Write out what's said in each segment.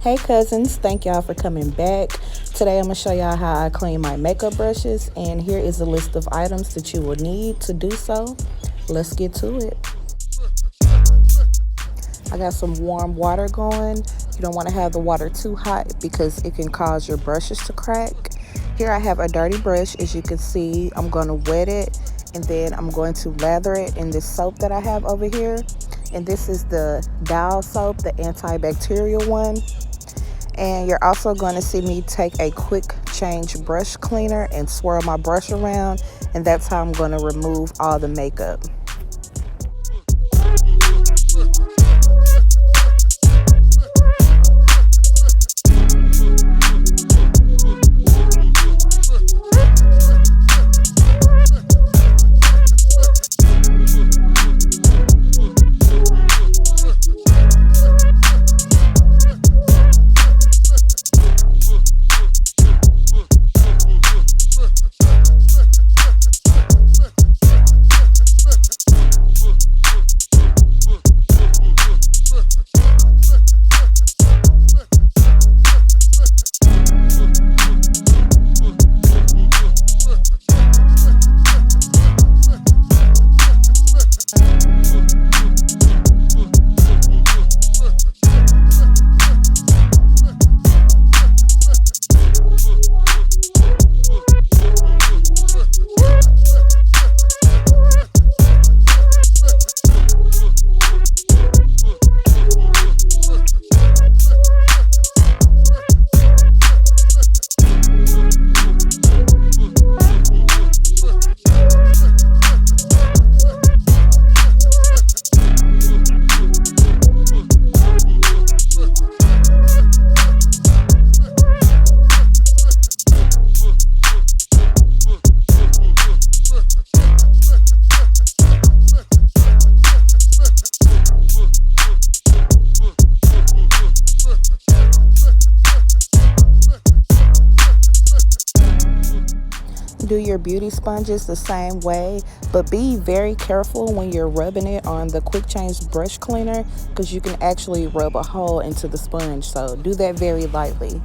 Hey cousins, thank y'all for coming back. Today I'm going to show y'all how I clean my makeup brushes, and here is a list of items that you will need to do so. Let's get to it. I got some warm water going. You don't want to have the water too hot because it can cause your brushes to crack. Here I have a dirty brush. As you can see, I'm going to wet it and then I'm going to lather it in this soap that I have over here. And this is the Dial soap, the antibacterial one. And you're also going to see me take a quick change brush cleaner and swirl my brush around, and that's how I'm going to remove all the makeup. Do your beauty sponges the same way, but be very careful when you're rubbing it on the quick change brush cleaner because you can actually rub a hole into the sponge, so do that very lightly.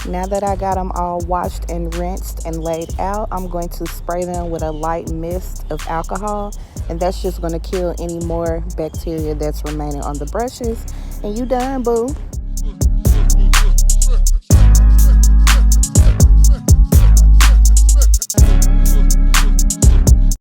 Now that I got them all washed and rinsed and laid out, I'm going to spray them with a light mist of alcohol, and that's just going to kill any more bacteria that's remaining on the brushes. And you done, boo.